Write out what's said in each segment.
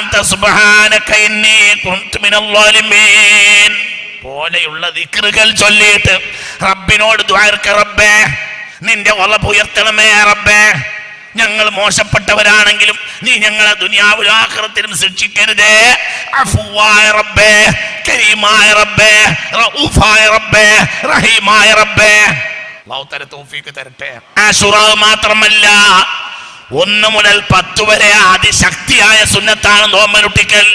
അൻത സുബ്ഹാനക ഇന്നി കുൻതു മിനൽ ളാലിമീൻ പോലെയുള്ള ദിക്റുകൾ ചൊല്ലിയിട്ട് റബ്ബിനോട് ദുആ ചെയ്യ്. റബ്ബേ നിന്റെ വള ഉയർത്തണമേ റബ്ബേ, ഞങ്ങൾ മോശപ്പെട്ടവരാണെങ്കിലും നീ ഞങ്ങളെ ദുനിയാവിലും ആഖിറത്തിലും ശിക്ഷിക്കരുതേ. അഫ്വായ റബ്ബേ, കരീമായ റബ്ബേ, റഊഫായ റബ്ബേ, റഹീമായ റബ്ബേ. അല്ലാഹു തആല തൗഫീഖ് തരട്ടെ. ആശുറാ മാത്രമല്ല 1 മുതൽ 10 വരെ അതിശക്തിയായ സുന്നത്താണ് നോമ്പനുഷ്ഠിക്കൽ.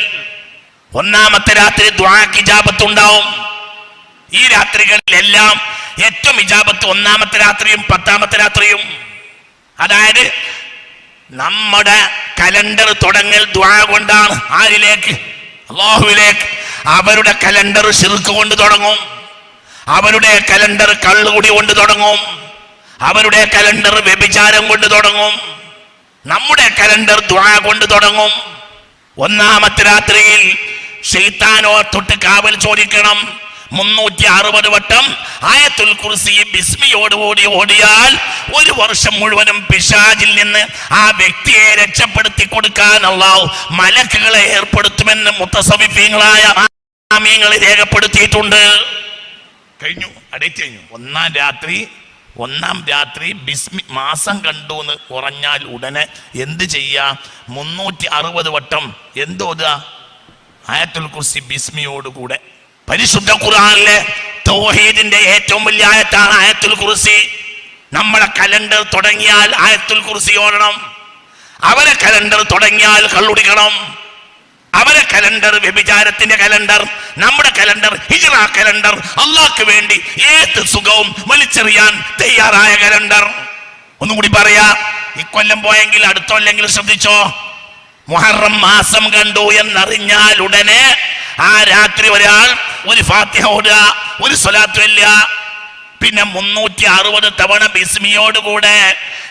1-ാമത്തെ രാത്രി ദുആക്ക് ഇജാബത്ത് ഉണ്ടാവും. ഈ രാത്രികളിലെല്ലാം ഏറ്റവും ഇജാബത്ത് 1-ാമത്തെ രാത്രിയും 10-ാമത്തെ രാത്രിയും. അതായത് നമ്മുടെ കലണ്ടർ തുടങ്ങൽ ദുആ കൊണ്ടാണ്. ആരിലേക്ക്? അല്ലാഹുവിലേക്ക്. അവരുടെ കലണ്ടർ ശിർക്ക് കൊണ്ട് തുടങ്ങും, അവരുടെ കലണ്ടർ കള്ളുകുടി കൊണ്ട് തുടങ്ങും, അവരുടെ കലണ്ടർ വ്യഭിചാരം കൊണ്ട് തുടങ്ങും, നമ്മുടെ കലണ്ടർ ദുആ കൊണ്ട് തുടങ്ങും. 1-ാമത്തെ രാത്രിയിൽ ശൈത്താനോ തൊട്ട് കാവൽ ചോദിക്കണം. 360 വട്ടം ആയത്തുൽ കുർസി ബിസ്മിയോടുകൂടി ഓടിയാൽ 1 വർഷം മുഴുവനും പിശാചിൽ നിന്ന് ആ വ്യക്തിയെ രക്ഷപ്പെടുത്തി കൊടുക്കാൻ അല്ലാഹു മലക്കുകളെ ഏർപ്പെടുത്തുമെന്ന് മുത്തസവിഫീങ്ങളായ ആമീങ്ങൾ രേഖപ്പെടുത്തിയിട്ടുണ്ട്. കഴിഞ്ഞു, അടേറ്റ് കഴിഞ്ഞു. 1-ാം രാത്രി ബിസ്മി മാസം കണ്ടു എന്ന് കുറഞ്ഞാൽ ഉടനെ എന്ത് ചെയ്യാ? 360 വട്ടം എന്തോതുക? ആയത്തുൽ കുർസി ബിസ്മിയോടുകൂടെ. പരിശുദ്ധ ഖുർആനിലെ തൗഹീദിന്റെ ഏറ്റവും വലിയ ആയത്താണ് ആയത്തുൽ കുർസി. നമ്മളെ കലണ്ടർ തുടങ്ങിയാൽ ആയത്തുൽ കുർസി ഓടണം. അവരെ കലണ്ടർ തുടങ്ങിയാൽ കള്ളുടിക്കണം. അവരെ കലണ്ടർ വ്യഭിചാരത്തിന്റെ കലണ്ടർ, നമ്മുടെ കലണ്ടർ ഹിജ്റ കലണ്ടർ, അള്ളാഹ്ക്ക് വേണ്ടി ഏത് സുഖവും വലിച്ചെറിയാൻ തയ്യാറായ കലണ്ടർ. ഒന്നും കൂടി പറയാ, ഇക്കൊല്ലം പോയെങ്കിൽ അടുത്തൊല്ലെങ്കിൽ ശ്രദ്ധിച്ചോ. മുഹറം മാസം കണ്ടു എന്നറിഞ്ഞാൽ ഉടനെ ആ രാത്രി ഒരാൾ 1 ഫാത്തിഹ ഓടുക, 1 സ്വലാത്ത് ചൊല്ലുക, പിന്നെ 360 തവണ ബിസ്മിയോടുകൂടെ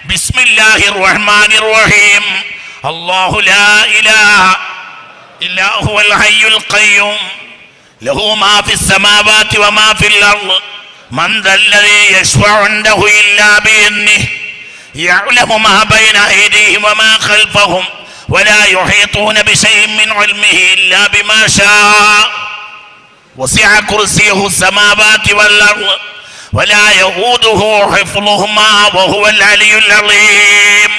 ബിസ്മില്ലാഹിർ റഹ്മാനിർ റഹീം അല്ലാഹു ലാ ഇലാഹ ഇല്ലാ ഹുവൽ ഹയ്യുൽ ഖയ്യൂം ലഹു മാ ഫിസ് സമാവാതി വമാ ഫിൽ അർള് മൻ ദല്ലദീ യശ്ഫഉ ഇൻദഹു ഇല്ലാ ബിഇദ്നിഹി യഅലമു മാ ബൈന അയ്ദീഹിം വമാ ഖൽഫഹും ولا يحيطون بشيء من علمه إلا بما شاء وسع كرسيه السماوات والأرض ولا يؤوده حفظهما وهو العلي العظيم.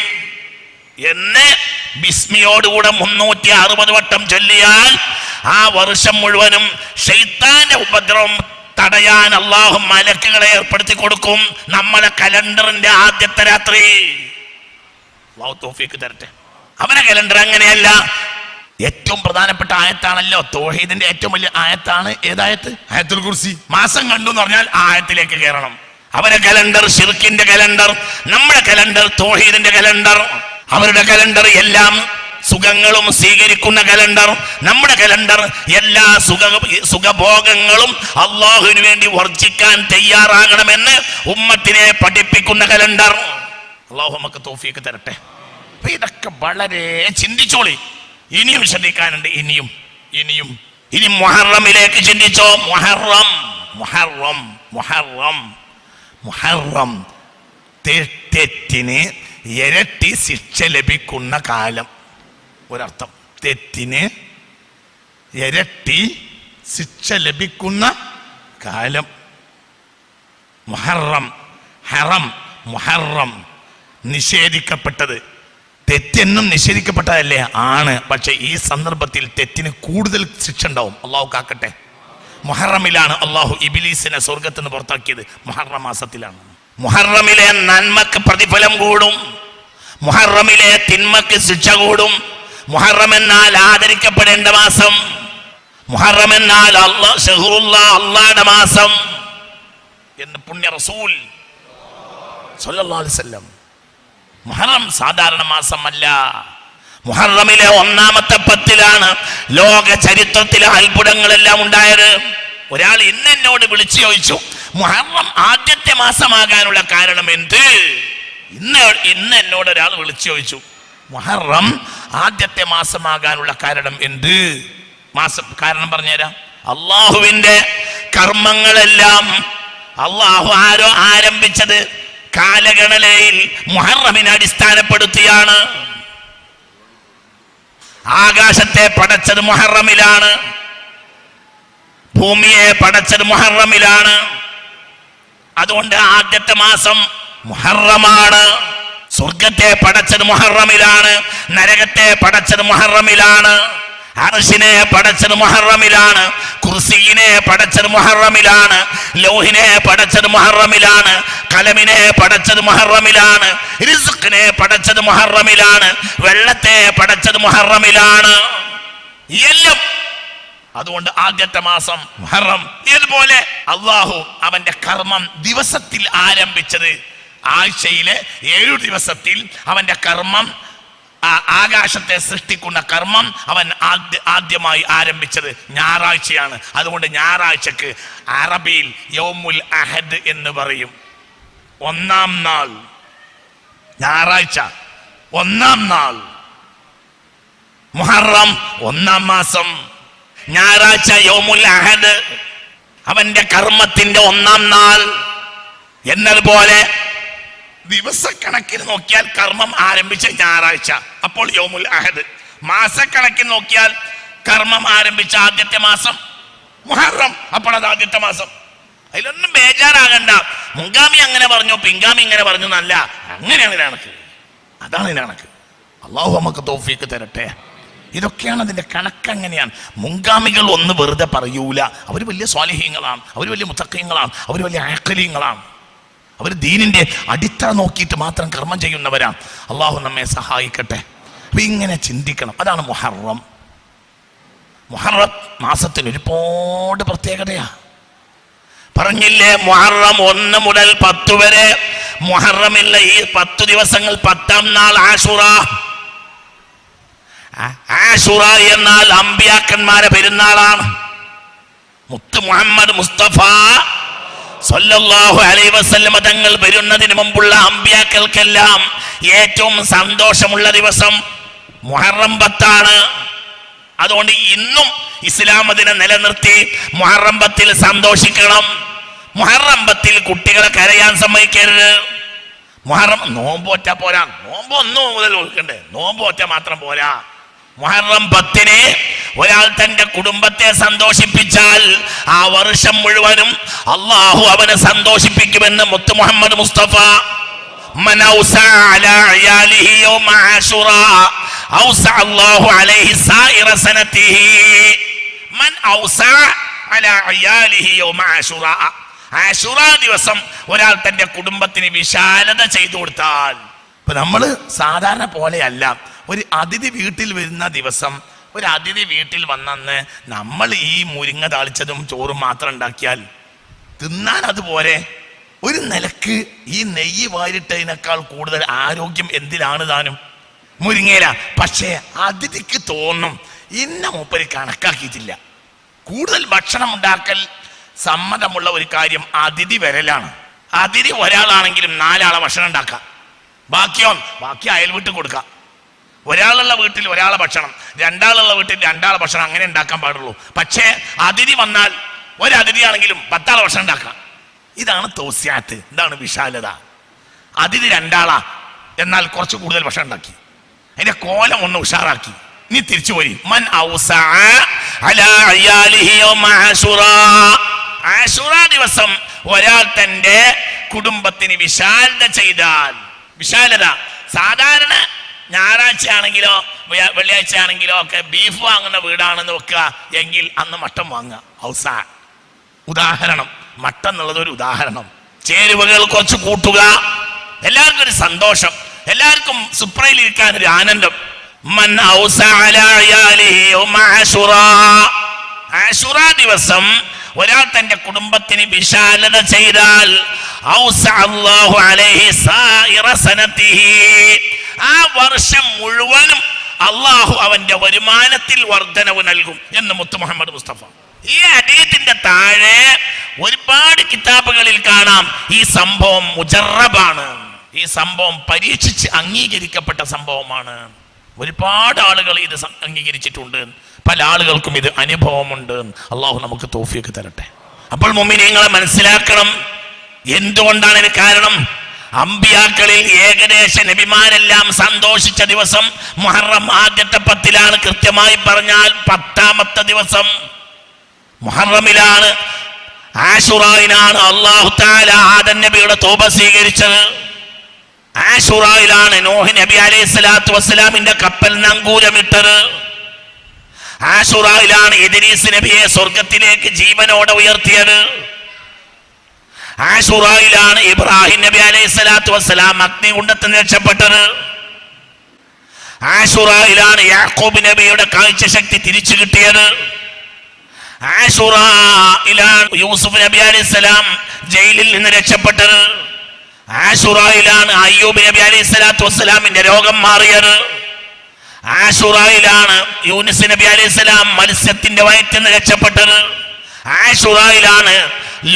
എന്ന് ബിസ്മിയോടുകൂടെ 360 വട്ടം ചൊല്ലിയാൽ ആ വർഷം മുഴുവനും ശൈത്താന്റെ ഉപദ്രവം തടയാൻ അല്ലാഹു മലക്കുകളെ ഏർപ്പെടുത്തി കൊടുക്കും. നമ്മളെ കലണ്ടറിന്റെ ആദ്യത്തെ രാത്രി. അല്ലാഹു തൗഫീഖ് തരട്ടെ. അവരെ കലണ്ടർ അങ്ങനെയല്ല. ഏറ്റവും പ്രധാനപ്പെട്ട ആയത്താണല്ലോ തൗഹീദിന്റെ ഏറ്റവും വലിയ ആയത്താണ്. ഏതായത്ത്? ആയത്തുൽ കുർസി. മാസം കണ്ടു എന്ന് പറഞ്ഞാൽ ആ ആയത്തിലേക്ക് കയറണം. അവരെ കലണ്ടർ ശിർക്കിന്റെ കലണ്ടർ, നമ്മുടെ കലണ്ടർ തൗഹീദിന്റെ കലണ്ടർ. അവരുടെ കലണ്ടർ എല്ലാം സുഖങ്ങളും സ്വീകരിക്കുന്ന കലണ്ടർ, നമ്മുടെ കലണ്ടർ എല്ലാ സുഖഭോഗങ്ങളും അള്ളാഹുവിന് വേണ്ടി വർജിക്കാൻ തയ്യാറാകണമെന്ന് ഉമ്മത്തിനെ പഠിപ്പിക്കുന്ന കലണ്ടർ. അള്ളാഹു നമുക്ക് തൗഫീഖ് തരട്ടെ. ഇതൊക്കെ വളരെ ചിന്തിച്ചോളി. ഇനിയും ശ്രദ്ധിക്കാനുണ്ട്. ഇനി മുഹറമിലേക്ക് ചിന്തിച്ചോ. മുഹറം തെറ്റിന് ഇരട്ടി ശിക്ഷ ലഭിക്കുന്ന കാലം. ഒരർത്ഥം, തെറ്റിന് ഇരട്ടി ശിക്ഷ ലഭിക്കുന്ന കാലം. മുഹറം നിഷേധിക്കപ്പെട്ടത്. തെറ്റെന്നും നിഷേധിക്കപ്പെട്ടതല്ലേ? ആണ്. പക്ഷെ ഈ സന്ദർഭത്തിൽ തെറ്റിന് കൂടുതൽ ശിക്ഷ ഉണ്ടാവും. അള്ളാഹു കാക്കട്ടെ. മുഹറമിലാണ് അള്ളാഹു ഇബ്ലീസിനെ സ്വർഗത്തിൽ നിന്ന് പുറത്താക്കിയത്. മുഹറം മാസത്തിലാണ്. മുഹറമിലെ നന്മക്ക് പ്രതിഫലം കൂടും, മുഹറമിലെ തിന്മക്ക് ശിക്ഷ കൂടും. മുഹറം എന്നാൽ ആദരിക്കപ്പെടേണ്ട മാസം. മുഹറം എന്നാൽ അള്ളാഹുടെ മാസം എന്ന് പുണ്യ റസൂൽ സല്ലല്ലാഹു അലൈഹി വസല്ലം. മുഹറം സാധാരണ മാസമല്ല. മുഹറമിലെ 1-ാമത്തെ 10-ലാണ് ലോക ചരിത്രത്തിലെ അത്ഭുതങ്ങളെല്ലാം ഉണ്ടായത്. ഒരാൾ ഇന്ന് എന്നോട് വിളിച്ചു ചോദിച്ചു, മുഹറം ആദ്യത്തെ മാസമാകാനുള്ള കാരണം എന്ത്? ഇന്ന് എന്നോട് ഒരാൾ വിളിച്ചു ചോദിച്ചു, മുഹറം ആദ്യത്തെ മാസമാകാനുള്ള കാരണം എന്ത്? കാരണം പറഞ്ഞുതരാം. അള്ളാഹുവിന്റെ കർമ്മങ്ങളെല്ലാം അള്ളാഹു ആരംഭിച്ചത് കാലഗണനയിൽ മുഹറമിനെ അടിസ്ഥാനപ്പെടുത്തിയാണ്. ആകാശത്തെ പടച്ചത് മുഹറമിലാണ്, ഭൂമിയെ പടച്ചത് മുഹറമിലാണ്. അതുകൊണ്ട് ആദ്യത്തെ മാസം മുഹറമാണ്. സ്വർഗത്തെ പടച്ചത് മുഹറമിലാണ്, നരകത്തെ പടച്ചത് മുഹറമിലാണ്, അർശിനെ പടച്ചത് മുഹറമിലാണ്, കുർസിയിനെ പടച്ചത് മുഹറമിലാണ്, ലൗഹിനെ പടച്ചത് മുഹറമിലാണ്, കലമിനെ പടച്ചത് മുഹറമിലാണ്, റിസ്ഖിനെ പടച്ചത് മുഹറമിലാണ്, വെള്ളത്തെ പടച്ചത് മുഹറമിലാണ്. എല്ലാം അതുകൊണ്ട് ആദ്യത്തെ മാസം മുഹറം. ഇതുപോലെ അള്ളാഹു അവന്റെ കർമ്മം ദിവസത്തിൽ ആരംഭിച്ചത്, ആഴ്ചയിലെ 7 ദിവസത്തിൽ അവന്റെ കർമ്മം, ആകാശത്തെ സൃഷ്ടിക്കുന്ന കർമ്മം അവൻ ആദ്യമായി ആരംഭിച്ചത് ഞായറാഴ്ചയാണ്. അതുകൊണ്ട് ഞായറാഴ്ചക്ക് അറബിയിൽ യൗമുൽ അഹദ് എന്ന് പറയും. 1-ാം നാൾ, ഞായറാഴ്ച 1-ാം നാൾ. മുഹറം 1-ാം മാസം, ഞായറാഴ്ച യൗമുൽ അഹദ്, അവന്റെ കർമ്മത്തിന്റെ 1-ാം നാൾ. എന്നതുപോലെ ദിവസക്കണക്കിന് നോക്കിയാൽ കർമ്മം ആരംഭിച്ച ഞായറാഴ്ച, അപ്പോൾ യൗമുൽ അഹദ്. മാസക്കണക്കിന് നോക്കിയാൽ കർമ്മം ആരംഭിച്ച ആദ്യത്തെ മാസം മുഹറം, അപ്പോൾ അത് ആദ്യത്തെ മാസം. അതിലൊന്നും ബേജാറാകണ്ട. മുൻഗാമി അങ്ങനെ പറഞ്ഞു, പിൻഗാമി ഇങ്ങനെ പറഞ്ഞു എന്നല്ല. അങ്ങനെയാണ് കണക്ക്, അതാണ് കണക്ക്. അള്ളാഹു നമുക്ക് തൗഫീക്ക് തരട്ടെ. ഇതൊക്കെയാണ് അതിന്റെ കണക്ക്. അങ്ങനെയാണ്. മുൻഗാമികൾ ഒന്ന് വെറുതെ പറയൂല. അവർ വലിയ സ്വാലിഹീങ്ങളാണ്, അവർ വലിയ മുത്തഖീങ്ങളാണ്, അവർ വലിയ ആഖലീങ്ങളാണ്. അവർ ദീനിന്റെ അടിത്തറ നോക്കിയിട്ട് മാത്രം കർമ്മം ചെയ്യുന്നവരാണ്. അള്ളാഹു നമ്മെ സഹായിക്കട്ടെ. അപ്പൊ ഇങ്ങനെ ചിന്തിക്കണം. അതാണ് മുഹറം. മുഹറം മാസത്തിന് ഒരുപാട് പ്രത്യേകതയാ. പറഞ്ഞില്ലേ, മുഹറം 1 മുതൽ 10 വരെ മുഹറമില്ല. ഈ 10 ദിവസങ്ങൾ 10-ാം നാൾ ആശുറ. ആശുറ എന്നാൽ അമ്പിയാക്കന്മാരെ പെരുന്നാളാണ്. മുത്ത് മുഹമ്മദ് മുസ്തഫ സല്ലല്ലാഹു അലൈഹി വസല്ലം തങ്ങൾ വരുന്നതിന് മുമ്പുള്ള അമ്പിയാക്കൾക്കെല്ലാം ഏറ്റവും സന്തോഷമുള്ള ദിവസം മുഹറം 10 അതുകൊണ്ട് ഇന്നും ഇസ്ലാം അതിനെ നിലനിർത്തി മുഹറം 10 സന്തോഷിക്കണം. മുഹറം 10 കുട്ടികളെ കരയാൻ സമ്മതിക്കരുത്. മുഹറം നോമ്പ് ഒറ്റ പോരാ, നോമ്പ് 1 മുതൽ നോക്കണ്ടേ, നോമ്പ് ഒറ്റ മാത്രം പോരാ. മുഹറം 10 ഒരാൾ തന്റെ കുടുംബത്തെ സന്തോഷിപ്പിച്ചാൽ ആ വർഷം മുഴുവനും അള്ളാഹു അവനെ സന്തോഷിപ്പിക്കുമെന്ന് മുത്ത് മുഹമ്മദ് മുസ്തഫ. മൻ ഔസഅ അലാ അയാലിഹി യൗമ ആശുറ ഔസഅ അല്ലാഹു അലൈഹി സായിറ സനതിഹി. മൻ ഔസഅ അലാ അയാലിഹി യൗമ ആശുറ. ആശുറ ദിവസം ഒരാൾ തന്റെ കുടുംബത്തിന് വിശാലത ചെയ്തു കൊടുത്താൽ, ഇപ്പൊ നമ്മള് സാധാരണ പോലെയല്ല. ഒരു അതിഥി വീട്ടിൽ വരുന്ന ദിവസം, ഒരു അതിഥി വീട്ടിൽ വന്നന്ന് നമ്മൾ ഈ മുരിങ്ങ താളിച്ചതും ചോറും മാത്രം ഉണ്ടാക്കിയാൽ തിന്നാൻ അതുപോലെ. ഒരു നിലക്ക് ഈ നെയ്യ് വാരിട്ടതിനേക്കാൾ കൂടുതൽ ആരോഗ്യം എന്തിനാണ് താനും? മുരിങ്ങയില. പക്ഷേ അതിഥിക്ക് തോന്നും ഇന്ന മൂപ്പര് കണക്കാക്കിയിട്ടില്ല. കൂടുതൽ ഭക്ഷണം ഉണ്ടാക്കൽ സമ്മതമുള്ള ഒരു കാര്യം അതിഥി വരലാണ്. അതിഥി ഒരാളാണെങ്കിലും 4 ആളെ ഭക്ഷണം ഉണ്ടാക്കാം. ബാക്കി അയൽ വീട്ടിൽ കൊടുക്കാം. ഒരാളുള്ള വീട്ടിൽ ഒരാളെ ഭക്ഷണം, 2 ആളുള്ള വീട്ടിൽ 2 ആളെ ഭക്ഷണം, അങ്ങനെ ഉണ്ടാക്കാൻ പാടുള്ളൂ. പക്ഷേ അതിഥി വന്നാൽ ഒരതിഥിയാണെങ്കിലും 10 ആളെ ഭക്ഷണം ഉണ്ടാക്കാം. ഇതാണ് തൗസിയാത്ത്, ഇതാണ് വിശാലത. അതിഥി 2 ആളാ, എന്നാൽ കുറച്ച് കൂടുതൽ ഭക്ഷണം ഉണ്ടാക്കി, അതിന്റെ കോലം ഒന്ന് ഉഷാറാക്കി. നീ തിരിച്ചു പോയി. മൻ ഔസഅ അലാ അയാലിഹി യൗമ ആശുറ. ആശുറ ദിവസം ഒരാൾ തന്റെ കുടുംബത്തിന് വിശാലത ചെയ്താൽ, വിശാലത സാധാരണ ഞായറാഴ്ച ആണെങ്കിലോ വെള്ളിയാഴ്ച ആണെങ്കിലോ ഒക്കെ ബീഫ് വാങ്ങുന്ന വീടാണെന്ന് വെക്കുക എങ്കിൽ അന്ന് മട്ടൻ വാങ്ങുക. ഔസ ഉദാഹരണം, മട്ടൻ എന്നുള്ളത് ഒരു ഉദാഹരണം. ചേരുവകൾ കുറച്ച് കൂട്ടുക, എല്ലാവർക്കും ഒരു സന്തോഷം, എല്ലാവർക്കും സുപ്രയിലിരിക്കാൻ ഒരു ആനന്ദം. മൻ ഔസ അലാ അയാലിഹി യൗമ ആശുറ. ആശുറ ദിവസം ഒരാൾ തന്റെ കുടുംബത്തിന് വിശാലത ചെയ്താൽ ഔസഅ അല്ലാഹു അലൈഹി സായിറ സനതിഹി. ആ വർഷം മുഴുവനും അള്ളാഹു അവന്റെ വരുമാനത്തിൽ വർധനവ് നൽകും എന്ന് മുത്ത് മുഹമ്മദ് മുസ്തഫ. ഈ ഹദീസിന്റെ താഴെ ഒരുപാട് കിതാബുകളിൽ കാണാം ഈ സംഭവം മുജറബാണ്, ഈ സംഭവം പരീക്ഷിച്ച് അംഗീകരിക്കപ്പെട്ട സംഭവമാണ്. ഒരുപാട് ആളുകൾ ഇത് അംഗീകരിച്ചിട്ടുണ്ട്, പല ആളുകൾക്കും ഇത് അനുഭവമുണ്ട്. അള്ളാഹു നമുക്ക് തൗഫീഖ് തരട്ടെ. അപ്പോൾ മുഅ്മിനീങ്ങളെ മനസ്സിലാക്കണം, എന്തുകൊണ്ടാണ് ഇത് കാരണം? അമ്പിയാക്കളിൽ ഏകദേശ നബിമാരെല്ലാം സന്തോഷിച്ച ദിവസം മുഹറം ആദ്യത്തെ 10-ലാണ്. കൃത്യമായി പറഞ്ഞാൽ 10-ാമത്തെ ദിവസം മുഹറമിലാണ്. ആശുറായിലാണ് അല്ലാഹു തആല ആദം നബിയുടെ തൗബ സ്വീകരിച്ചത്. ആശുറായിലാണ് നൂഹ് നബി അലൈഹി സ്വലാത്തു വസ്സലാമിന്റെ കപ്പൽ നങ്കൂരമിട്ടത്. ആശുറായിലാണ് ഇദ്രീസ് നബിയെ സ്വർഗത്തിലേക്ക് ജീവനോടെ ഉയർത്തിയത്. ആശുറായിലാണ് ഇബ്രാഹിം നബി അലൈഹി സ്വലാത്തു വസ്സലാം അഗ്നികുണ്ഡത്തിൽ രക്ഷപ്പെട്ടത്. ആശുറായിലാണ് യാക്കൂബ് നബിയുടെ കാഴ്ചശക്തി തിരിച്ചു കിട്ടിയത്. ആശുറായിലാണ് യൂസുഫ് നബി അലൈഹി സ്വലാം ജയിലിൽ നിന്ന് രക്ഷപ്പെട്ടത്. ആശുറായിലാണ് അയ്യൂബ് നബി അലൈഹി സ്വലാത്തു വസ്സലാമിന്റെ രോഗം മാറിയത്. ആശുറായിലാണ് യൂനുസ് നബി അലൈഹി സ്വലാം മത്സ്യത്തിന്റെ വയറ്റിൽ നിന്ന് രക്ഷപ്പെട്ടത്. ആശുറായിലാണ്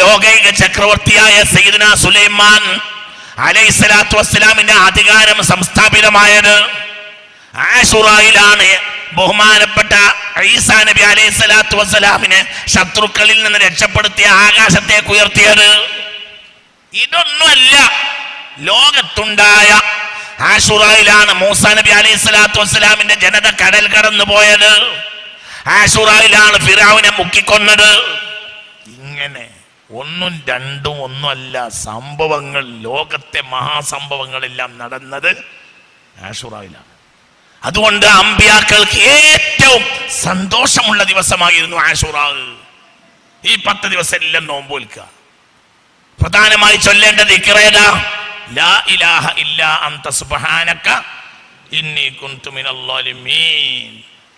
ലോകൈക ചക്രവർത്തിയായ സയ്യിദുനാ സുലൈമാൻ അലൈഹി സ്വലാത്തു വസ്സലാമിന്റെ അധികാരം സംസ്ഥാപിതമായത്. ആശുറായിലാണ് ബഹുമാനപ്പെട്ട ഈസാ നബി അലൈഹി സ്വലാത്തു വസ്സലാമിനെ ശത്രുക്കളിൽ നിന്ന് രക്ഷപ്പെടുത്തിയ ആകാശത്തേക്ക് ഉയർത്തിയത്. ഇതൊന്നുമല്ല ലോകത്തുണ്ടായ. ആശുറായിലാണ് മൂസാ നബി അലൈഹി സ്വലാത്തു വസ്സലാമിന്റെ ജനത കടൽ കടന്നു പോയത്. ആശുറായിലാണ് ഫിറഔനെ മുക്കിക്കൊന്നത്. ഇങ്ങനെ ഒന്നും രണ്ടും ഒന്നുമല്ല സംഭവങ്ങൾ, ലോകത്തെ മഹാസംഭവങ്ങളെല്ലാം നടന്നത് ആശുറായിലാണ്. അതുകൊണ്ട് അമ്പിയാക്കൾക്ക് ഏറ്റവും സന്തോഷമുള്ള ദിവസമായിരുന്നു ആശുറാ. ഈ 10 ദിവസം എല്ലാം നോമ്പ് വിൽക്കുക. പ്രധാനമായി ചൊല്ലേണ്ട ദിക്റേതാ? ലാ ഇലാഹ ഇല്ലാ അൻത സുബ്ഹാനക ഇന്നി കുൻതു മിനൽ ളാലിമീൻ.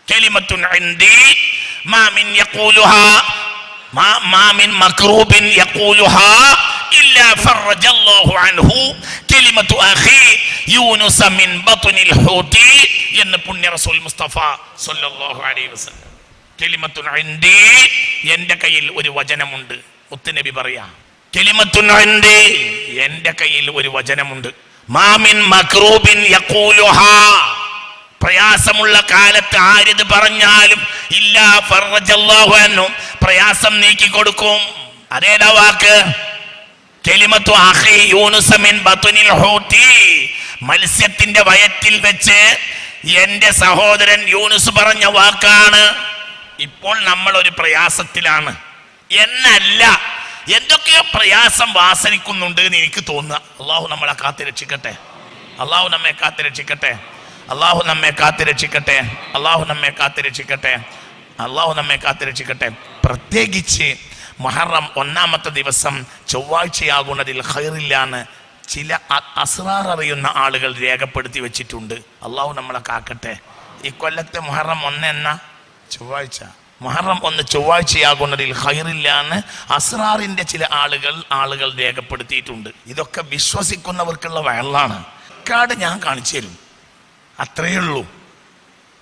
കലിമത്തുൻ ഇൻദി മാ മിൻ യഖൂലുഹാ മാ മിൻ മക്റൂബിൻ യഖൂലുഹാ ഇല്ലാ ഫറജല്ലാഹു അൻഹു കലിമത്തു അഖി യൂനുസ മിൻ ബത്നിൽ ഹൂതി എന്ന് പുണ്യ റസൂൽ മുസ്തഫ സല്ലല്ലാഹു അലൈഹി വസല്ലം. കലിമത്തുൻ ഇൻദി, എൻ്റെ കയ്യിൽ ഒരു വചനമുണ്ട്. മുത്തുനബി പറയാ, കലിമത്തുൻ ഇൻദി, എൻ്റെ കയ്യിൽ ഒരു വചനമുണ്ട്. മാ മിൻ മക്റൂബിൻ യഖൂലുഹാ, പ്രയാസമുള്ള കാലത്ത് ആരിത് പറഞ്ഞാലും ഇല്ലാ ഫറജല്ലാഹു അൻഹു, പ്രയാസം നീക്കി കൊടുക്കും. അതേതാ വാക്ക്? കലിമത്തു അഖി യൂനുസ മിൻ ബത്നിൽ ഹൂതി, മത്സ്യത്തിന്റെ വയറ്റിൽ വെച്ച് എൻ്റെ സഹോദരൻ യൂനുസ് പറഞ്ഞ വാക്കാണ്. ഇപ്പോൾ നമ്മൾ ഒരു പ്രയാസത്തിലാണ് എന്നല്ല, എന്തൊക്കെയോ പ്രയാസം വാസനിക്കുന്നുണ്ട് എന്ന് എനിക്ക് തോന്നുക. അള്ളാഹു നമ്മളെ കാത്തുരക്ഷിക്കട്ടെ. അള്ളാഹു നമ്മെ കാത്തുരക്ഷിക്കട്ടെ. അള്ളാഹു നമ്മെ കാത്തുരക്ഷിക്കട്ടെ. അള്ളാഹു നമ്മെ കാത്തുരക്ഷിക്കട്ടെ. അള്ളാഹു നമ്മെ കാത്തുരക്ഷിക്കട്ടെ. പ്രത്യേകിച്ച് മുഹറം 1-ാമത്തെ ദിവസം ചൊവ്വാഴ്ചയാകുന്നതിൽ ഖൈറില്ലാന്ന് ചില അസ്റാർ അറിയുന്ന ആളുകൾ രേഖപ്പെടുത്തി വെച്ചിട്ടുണ്ട്. അള്ളാഹു നമ്മളെ കാക്കട്ടെ. ഈ കൊല്ലത്തെ മുഹറം 1 എന്ന ചൊവ്വാഴ്ച, മുഹറം 1 ചൊവ്വാഴ്ചയാകുന്നതിൽ ഖൈറില്ലാന്ന് അസ്റാറിന്റെ ചില ആളുകൾ രേഖപ്പെടുത്തിയിട്ടുണ്ട്. ഇതൊക്കെ വിശ്വസിക്കുന്നവർക്കുള്ള വയലാണ്. കാർഡ് ഞാൻ കാണിച്ചു തരും, അത്രയേ ഉള്ളൂ.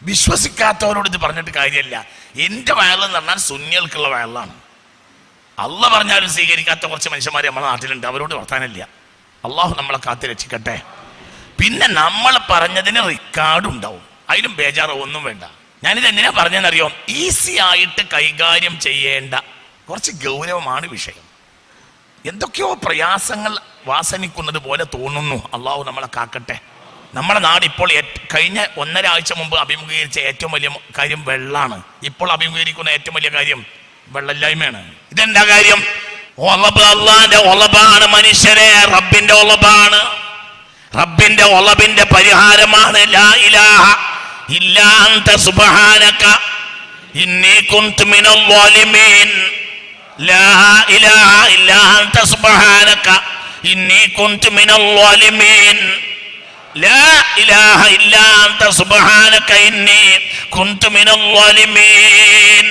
വിശ്വസിക്കാത്തവരോട് ഇത് പറഞ്ഞിട്ട് കാര്യമല്ല. എൻ്റെ വയലെന്ന് പറഞ്ഞാൽ സുന്നികൾക്കുള്ള വയലാണ്. അള്ള പറഞ്ഞാലും സ്വീകരിക്കാത്ത കുറച്ച് മനുഷ്യന്മാർ നമ്മുടെ നാട്ടിലുണ്ട്. അവരോട് വർത്താനില്ല. അള്ളാഹു നമ്മളെ കാത്തു രക്ഷിക്കട്ടെ. പിന്നെ നമ്മൾ പറഞ്ഞതിന് റെക്കോർഡ് ഉണ്ടാവും, അതിലും ബേജാറോ ഒന്നും വേണ്ട. ഞാനിത് എന്തിനാ പറഞ്ഞതെന്നറിയോ? ഈസി ആയിട്ട് കൈകാര്യം ചെയ്യേണ്ട കുറച്ച് ഗൗരവമാണ് വിഷയം. എന്തൊക്കെയോ പ്രയാസങ്ങൾ വാസനിക്കുന്നത് പോലെ തോന്നുന്നു. അള്ളാഹു നമ്മളെ കാക്കട്ടെ. നമ്മുടെ നാട് ഇപ്പോൾ കഴിഞ്ഞ 1.5 ആഴ്ച മുമ്പ് അഭിമുഖീകരിച്ച ഏറ്റവും വലിയ കാര്യം വെള്ളമാണ്. ഇപ്പോൾ അഭിമുഖീകരിക്കുന്ന ഏറ്റവും വലിയ കാര്യം വെള്ളമില്ലായ്മയാണ്. ഇതെന്താ കാര്യം? ഒളബ്, അള്ളാന്റെ ഒളബാണ് മനുഷ്യരെ. റബ്ബിന്റെ ഒളബാണ്. റബ്ബിന്റെ ഒളബിന്റെ പരിഹാരമാണ് ലാ ഇലാഹ ഇല്ലാ അൻത സുബ്ഹാനക ഇന്നി കുൻതു മിനൽ ളാലിമീൻ. ലാ ഇലാഹ ഇല്ലാ അൻത സുബ്ഹാനക ഇന്നി കുൻതു മിനൽ ളാലിമീൻ. ലാ ഇലാഹ ഇല്ലാ അൻത സുബ്ഹാനക ഇന്നി കുൻതു മിനൽ ളാലിമീൻ.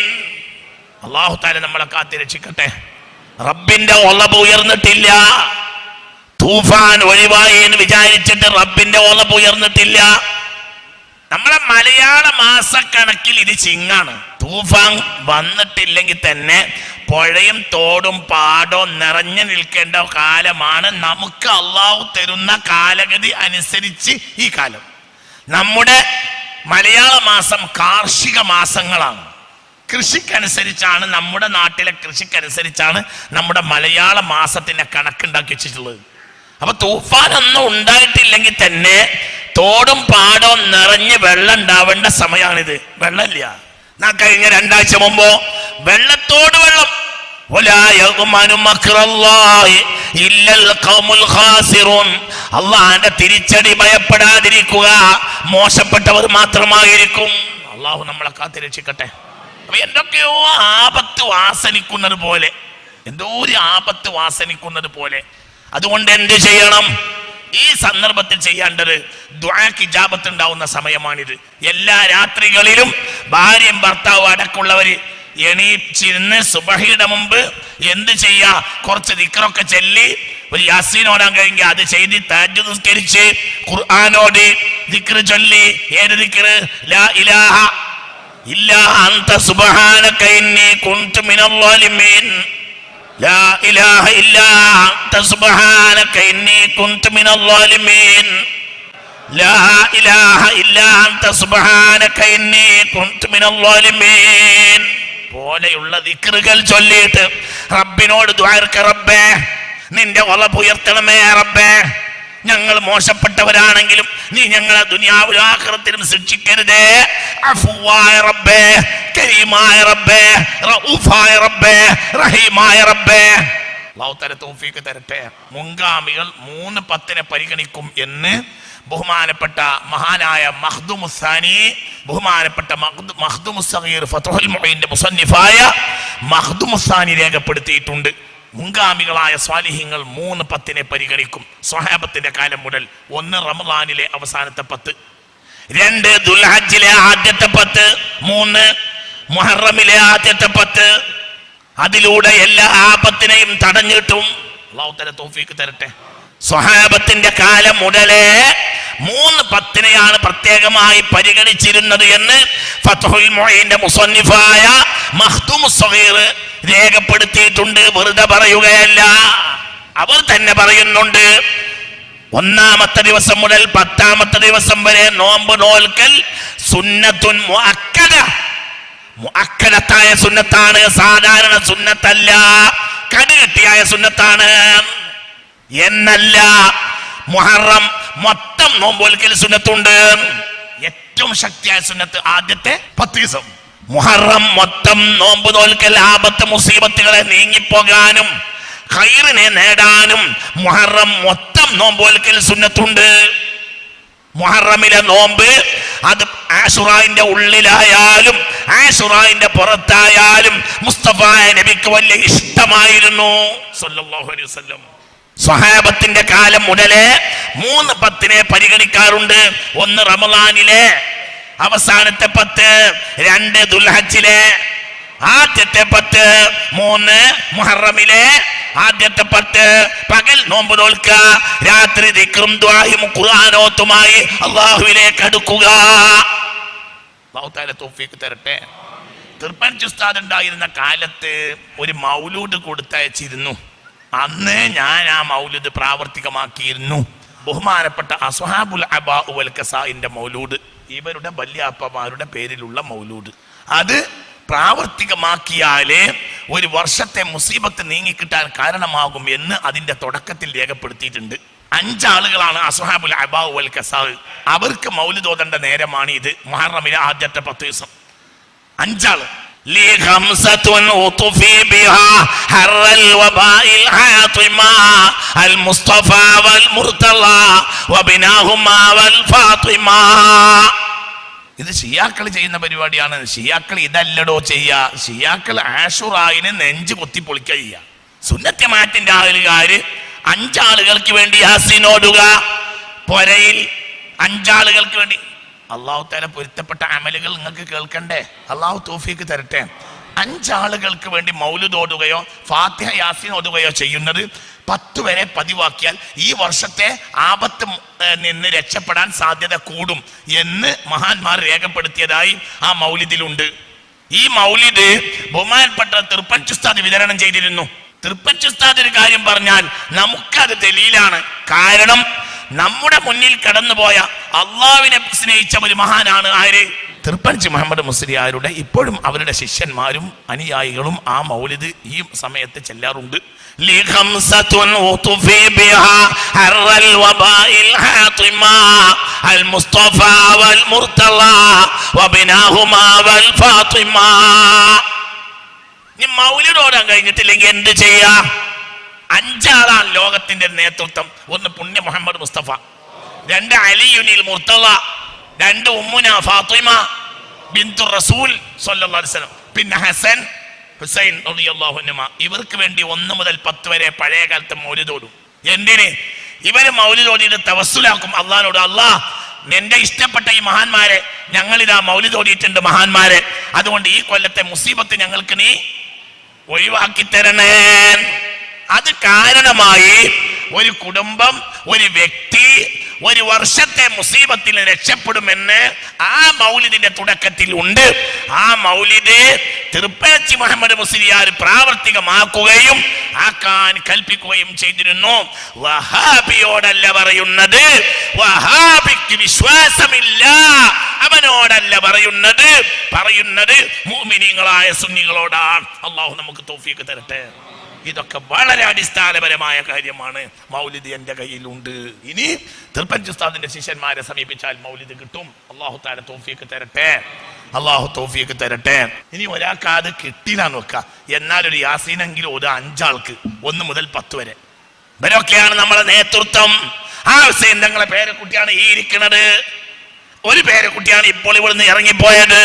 അല്ലാഹു തആല നമ്മളെ കാത്ത് രക്ഷിക്കട്ടെ. റബ്ബിന്റെ ഒളബ് ഉയർന്നിട്ടില്ല. തൂഫാൻ ഒഴിവായി എന്ന് വിചാരിച്ചിട്ട് റബ്ബിന്റെ ഒളബ് ഉയർന്നിട്ടില്ല. നമ്മളെ മലയാള മാസക്കണക്കിൽ ഇത് ചിങ്ങാണ്. തൂഫാൻ വന്നിട്ടില്ലെങ്കിൽ തന്നെ പുഴയും തോടും പാടവും നിറഞ്ഞു നിൽക്കേണ്ട കാലമാണ്. നമുക്ക് അള്ളാഹു തരുന്ന കാലഗതി അനുസരിച്ച് ഈ കാലം, നമ്മുടെ മലയാള മാസം കാർഷിക മാസങ്ങളാണ്. കൃഷിക്കനുസരിച്ചാണ്, നമ്മുടെ നാട്ടിലെ കൃഷിക്കനുസരിച്ചാണ് നമ്മുടെ മലയാള മാസത്തിന്റെ കണക്കുണ്ടാക്കി വെച്ചിട്ടുള്ളത്. അപ്പൊ തൂഫാനൊന്നും ഉണ്ടായിട്ടില്ലെങ്കിൽ തന്നെ തോടും പാടവും നിറഞ്ഞ് വെള്ളം ഉണ്ടാവേണ്ട സമയമാണിത്. വെള്ളമില്ല. കഴിഞ്ഞ 2 ആഴ്ച മുമ്പോ വെള്ളത്തോട് വെള്ളം. അള്ളാന്റെ തിരിച്ചടി ഭയപ്പെടാതിരിക്കുക മോശപ്പെട്ടവർ മാത്രമായിരിക്കും. അള്ളാഹു നമ്മളെ കാത്തിരക്ഷിക്കട്ടെ. അപ്പൊ എന്തൊക്കെയോ ആപത്ത് വാസനിക്കുന്നത് പോലെ, എന്തോ ഒരു ആപത്ത് വാസനിക്കുന്നത് പോലെ. അതുകൊണ്ട് എന്ത് ചെയ്യണം? ഈ സന്ദർഭത്തിൽ ചെയ്യേണ്ടത് ദുആക്ക് ഇജാബത്ത് ഉണ്ടാവുന്ന സമയമാണിത്. എല്ലാ രാത്രികളിലും ഭാര്യയും ഭർത്താവും അടക്കമുള്ളവര് എണീച്ചിരുന്ന് സുബഹിയുടെ മുമ്പ് എന്ത് ചെയ്യാ? കുറച്ച് ദിക്റൊക്കെ ചൊല്ലി, ഒരു യാസീൻ ഓടാൻ കഴിഞ്ഞ അത് ചെയ്ത് തഹജ്ജുദ് നിസ്കരിച്ച് ഖുർആനോട് ദിക്ർ ചൊല്ലി. ഏത് ദിക്ർ? ലാ ഇലാഹ ഇല്ലാ അൻത സുബ്ഹാനക ഇന്നി കുൻതു മിനൽ ളാലിമീൻ. ലാ ഇലാഹ ഇല്ലാ അൻത സുബ്ഹാനക ഇന്നി കുൻതു മിനൽ ളാലിമീൻ. ലാ ഇലാഹ ഇല്ലാ അൻത സുബ്ഹാനക ഇന്നി കുൻതു മിനൽ ളാലിമീൻ പോലെയുള്ള ദിക്റുകൾ ചൊല്ലിയിട്ട് റബ്ബിനോട് ദുആർക്ക, റബ്ബേ നിന്റെ വളപ്പ് ഉയർത്തണമേ റബ്ബേ, ഞങ്ങൾ മോശപ്പെട്ടവരാണെങ്കിലും നീ ഞങ്ങളെ ദുനിയാവിലും ആഖിറത്തിലും ശിക്ഷിക്കരുതേ. അഫ്വായ റബ്ബേ, കരീമായ റബ്ബേ, റഊഫായ റബ്ബേ, റഹീമായ റബ്ബേ. അല്ലാഹു തആല തൗഫീഖ് തരട്ടെ. മുൻഗാമികൾ 3:10 പരിഗണിക്കും എന്ന് ബഹുമാനപ്പെട്ട മഹാനായ മഖ്ദൂമുസ്സാനി, ബഹുമാനപ്പെട്ട മഖ്ദൂമുസ്സഗീർ ഫത്ഹുൽ മുഈന്റെ മുസന്നിഫായ മഖ്ദൂമുസ്സാനി രേഖപ്പെടുത്തിയിട്ടുണ്ട്. മുൻഗാമികളായ സ്വാലിഹീങ്ങൾ 3:10 പരിഗണിക്കും. സ്വഹാബത്തിന്റെ കാലം മുതൽ. 1 റമളാനിലെ അവസാനത്തെ 10, 2 ദുൽഹജ്ജിലെ ആദ്യത്തെ 10, 3 മുഹറമിലെ ആദ്യത്തെ 10. അതിലൂടെ എല്ലാ ആപത്തിനെയും തടഞ്ഞിട്ടും അല്ലാഹു തആല തൗഫീഖ് തരട്ടെ. സ്വഹാബത്തിന്റെ കാലം മുതലേ 3:10 പ്രത്യേകമായി പരിഗണിച്ചിരുന്നത് എന്ന് ഫത്ഹുൽ മുഈന്റെ മുസന്നിഫായ മഖ്ദൂമുസ്സഗീർ രേഖപ്പെടുത്തിയിട്ടുണ്ട്. വെറുതെ പറയുകയല്ല, അവർ തന്നെ പറയുന്നുണ്ട്. 1-ാമത്തെ ദിവസം മുതൽ 10-ാമത്തെ ദിവസം വരെ നോമ്പ് നോൽക്കൽ സുന്നത്തുൻ മുഅക്കദ, മുഅക്കദത്തായ സുന്നത്താണ്, സാധാരണ സുന്നത്തല്ല, കടുകട്ടിയായ സുന്നത്താണ് എന്നല്ല. മുഹറം മൊത്തം നോമ്പോൽക്കൽ സുന്നത്തുണ്ട്. ഏറ്റവും ശക്തിയായ സുന്നത്ത് ആദ്യത്തെ 10 ദിവസം. മുഹറം മൊത്തം നോമ്പ് നോൽക്കൽ ആപത്ത് മുസീബത്തുകളെ നീങ്ങിപ്പോകാനും ഖൈറിനെ നേടാനും മുഹറം മൊത്തം നോമ്പോൽക്കൽ സുന്നത്തുണ്ട്. മുഹറമിലെ നോമ്പ് അത് ആശുറാന്റെ ഉള്ളിലായാലും ആശുറാന്റെ പുറത്തായാലും മുസ്തഫ നബിക്ക് വലിയ ഇഷ്ടമായിരുന്നു സല്ലല്ലാഹു അലൈഹി വസല്ലം. സ്വഹാബത്തിന്റെ കാലം മുതലേ 3:10 പരിഗണിക്കാറുണ്ട്. 1 റമളാനിലെ അവസാനത്തെ 10, 2 ദുൽഹജ്ജിലെ ആദ്യത്തെ 10, 3 മുഹറമിലെ ആദ്യത്തെ 10. പകൽ നോമ്പ് നോൽക്കുക, രാത്രി ദിക്റും ദുആയും ഖുർആനോത്തുമായി അല്ലാഹുവിലേക്ക് അടുക്കുക. അല്ലാഹു തആല തൗഫീഖ് തരട്ടെ. തിർപ്പഞ്ചി ഉസ്താദ് ഉണ്ടായിരുന്ന കാലത്ത് ഒരു മൗലൂദ് കൊടുത്തയച്ചിരുന്നു. അന്ന് ഞാൻ ആ മൗലൂദ് പ്രാവർത്തികമാക്കിയിരുന്നു. ബഹുമാനപ്പെട്ട അസ്ഹാബുൽ അബാ വൽ കസാഇന്റെ മൗലൂദ്, ഇവരുടെ വല്യാപ്പമാരുടെ പേരിലുള്ള മൗലൂദ്. അത് പ്രാവർത്തികമാക്കിയാലേ ഒരു വർഷത്തെ മുസീബത്ത് നീങ്ങിക്കിട്ടാൻ കാരണമാകും എന്ന് അതിന്റെ തുടക്കത്തിൽ രേഖപ്പെടുത്തിയിട്ടുണ്ട്. 5 ആളുകളാണ് അസ്ഹാബുൽ അബാ വൽ കസാ. അവർക്ക് മൗലിദ് ഓതേണ്ട നേരമാണ് ഇത്. മുഹറമിലെ ആദ്യത്തെ 10 ദിവസം 5 ആള്. ഇത് ഷിയാക്കൾ ചെയ്യുന്ന പരിപാടിയാണ്. ഷിയാക്കൾ ഇതല്ലടോ ചെയ്യാ. ഷിയാക്കൾ ആഷുറായിന് നെഞ്ച് കൊത്തി പൊളിക്കുക ചെയ്യുക. സുന്നത്യമാറ്റിന്റെ ആളുകാര് 5 ആളുകൾക്ക് വേണ്ടി യാസീനോടുക. പൊരയിൽ 5 ആളുകൾക്ക് വേണ്ടി. അള്ളാഹു തആല പൊരുത്തപ്പെട്ട അമലുകൾ നിങ്ങൾക്ക് കേൾക്കണ്ടേ? അള്ളാഹു തൗഫീഖ് തരട്ടെ. 5 ആളുകൾക്ക് വേണ്ടി മൗലിദ് ഓതുകയോ ഫാത്തിഹ യാസീൻ ഓതുകയോ ചെയ്യുന്നത് 10 വരെ പതിവാക്കിയാൽ ഈ വർഷത്തെ ആപത്ത് നിന്ന് രക്ഷപ്പെടാൻ സാധ്യത കൂടും എന്ന് മഹാന്മാർ രേഖപ്പെടുത്തിയതായി ആ മൗലിദിലുണ്ട്. ഈ മൗലിദ് ബഹുമാനപ്പെട്ട തിർപ്പഞ്ചി ഉസ്താദ് വിതരണം ചെയ്തിരുന്നു. തിർപ്പഞ്ചി ഉസ്താദ് ഒരു കാര്യം പറഞ്ഞാൽ നമുക്കത് ദലീലാണ്. കാരണം നമ്മുടെ മുന്നിൽ കടന്നുപോയ അള്ളാഹുവിനെ സ്നേഹിച്ച ഒരു മഹാനാണ് ആര്? തിരുപ്പഞ്ചി മുഹമ്മദ് മുസ്ലിയാരുടെ ഇപ്പോഴും അവരുടെ ശിഷ്യന്മാരും അനുയായികളും ആ മൗലിദ് ഈ സമയത്ത് ചെല്ലാറുണ്ട്. മൗലിദോടാൻ കഴിഞ്ഞിട്ടില്ലെങ്കിൽ എന്ത് ചെയ്യാ? 5 ആളാണ് ലോകത്തിന്റെ നേതൃത്വം. 1 പുണ്യ മുഹമ്മദ് മുസ്തഫ, 2 അലിയുനിൽ മുർത്തള, 2 ഉമ്മുന ഫാത്തിമ ബിന്തു റസൂൽ സല്ലല്ലാഹു അലൈഹി വസല്ലം, പിന്നെ ഹസൻ ഹുസൈൻ റളിയല്ലാഹു അൻഹുമ. ഇവർക്ക് വേണ്ടി 1 മുതൽ 10 വരെ പഴയ കാലത്തെ മൗലിദോടും. എന്തിന്? ഇവര് മൗലിദോടിയിട്ട് തവസ്സുലാക്കും അള്ളാഹിനോട്. അള്ളാഹ്, എന്റെ ഇഷ്ടപ്പെട്ട ഈ മഹാന്മാരെ ഞങ്ങളിതാ മൗലിദോടിയിട്ടുണ്ട് മഹാന്മാരെ, അതുകൊണ്ട് ഈ കൊല്ലത്തെ മുസീബത്ത് ഞങ്ങൾക്ക് നീ ഒഴിവാക്കി തരണേ. അത് കാരണമായി ഒരു കുടുംബം, ഒരു വ്യക്തി 1 വർഷത്തെ മുസീബത്തിൽ രക്ഷപ്പെടുമെന്ന് ആ മൗലിദിന്റെ തുടക്കത്തിൽ ഉണ്ട്. ആ മൗലിദ് തിരുപ്പേച്ചി മുഹമ്മദ് മുസ്ലിയാർ പ്രാവർത്തികമാക്കുകയും ആക്കാൻ കൽപ്പിക്കുകയും ചെയ്തിരുന്നു. വഹാബിയോടല്ല പറയുന്നത്, വഹാബിക്ക് വിശ്വാസമില്ല അവനോടല്ല പറയുന്നത് മുഅ്മിനീങ്ങളായ സുന്നികളോടാണ്. അള്ളാഹു നമുക്ക് തൗഫീഖ് തരട്ടെ. ഇതൊക്കെ വളരെ അടിസ്ഥാനപരമായ കാര്യമാണ്. മൗലിദ് എന്റെ കയ്യിലുണ്ട്. ഇനി തിരുപ്പഞ്ചി ഉസ്താദിന്റെ ശിഷ്യന്മാരെ സമീപിച്ചാൽ മൗലിദ് കിട്ടും. അള്ളാഹു തആല തൗഫീഖ് തരട്ടെ. ഇനി ഒരാൾക്ക് അത് കിട്ടിയില്ലാന്ന് വെക്കുക, എന്നാൽ ഒരു യാസീനെങ്കിലും ഒരു 5 ആൾക്ക് 1 മുതൽ 10 വരെ. ഇവരൊക്കെയാണ് നമ്മളെ നേതൃത്വം. ആ ഹുസൈൻ തങ്ങളെ പേരക്കുട്ടിയാണ് ഈ ഇരിക്കുന്നത്. ഒരു പേരക്കുട്ടിയാണ് ഇപ്പോൾ ഇവിടുന്ന് ഇറങ്ങിപ്പോയത്.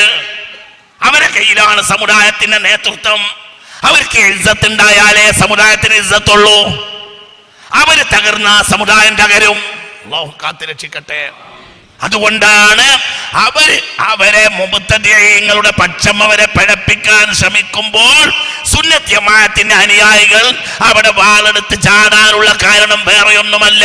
അവരെ കയ്യിലാണ് സമുദായത്തിന്റെ നേതൃത്വം. അവർക്ക് ഇസ്സത്ത് ഉണ്ടായാലേ സമുദായത്തിന് ഇസ്സത്തുള്ളൂ. അവര് തകർന്ന സമുദായം തകരും. അല്ലാഹു കാത്തുരക്ഷിക്കട്ടെ. അതുകൊണ്ടാണ് അവരെ മുബ്തദിഈങ്ങളുടെ പക്ഷം അവരെ പിഴപ്പിക്കാൻ ശ്രമിക്കുമ്പോൾ സുന്നത്ത് ജമാഅത്തിന്റെ അനുയായികൾ അവിടെ വാളെടുത്ത് ചാടാനുള്ള കാരണം വേറെയൊന്നുമല്ല.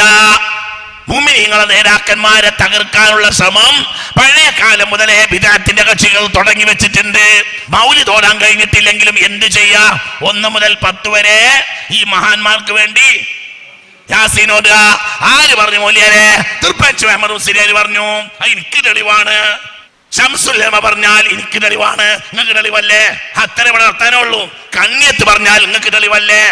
മുഅ്മിനീങ്ങളെ നേതാക്കന്മാരെ തകർക്കാനുള്ള ശ്രമം പഴയ കാലം മുതലേ ബിദ്അത്തിന്റെ കക്ഷികൾ തുടങ്ങി വെച്ചിട്ടുണ്ട്. മൗലിദ് ഓടാൻ കഴിഞ്ഞിട്ടില്ലെങ്കിലും എന്ത് ചെയ്യാ? 1 മുതൽ 10 വരെ ഈ മഹാന്മാർക്ക് വേണ്ടി യാസീൻ ഓതുക. ആര് പറഞ്ഞു? മൗലിയാരെ തിരുപ്പഞ്ചി മുഹമ്മദ് മുസ്ലിയാർ പറഞ്ഞു. എനിക്ക് തെളിവാണ്. ശംസുൽ പറഞ്ഞാൽ എനിക്ക് തെളിവാണ്, നിങ്ങൾക്ക് തെളിവല്ലേ? അത്ര ഇവിടെ നടത്താനുള്ളൂ. കണ്ണിയത്ത് പറഞ്ഞാൽ നിങ്ങൾക്ക് തെളിവല്ലേ?